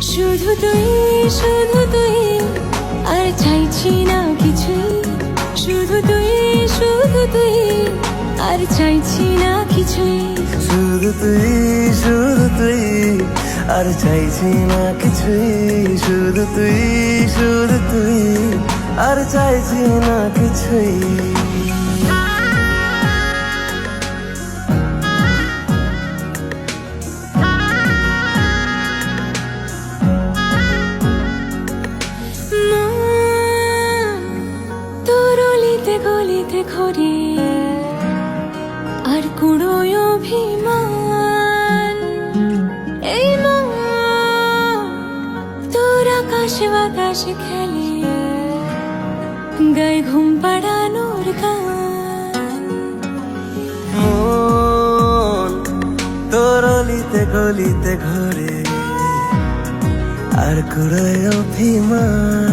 শুধু তুই, শুধু তুই, আর চাইছি না কিছুই। শুধু তুই, শুধু তুই, আর চাইছি না কিছুই। শুধু তুই, শুধু তুই, আর চাইছি না কিছুই। শুধু তুই, শুধু তুই, আর চাইছি না কিছুই। তোর অলিতে গলিতে ঘরে আর কুড়োয় অভিমান। এই মন তোর আকাশে বাতাসে খেলে, গায়ে ঘুম পাড়ানোর গান। মন তোর অলিতে গলিতে ঘরে আর কুড়ায় অভিমান।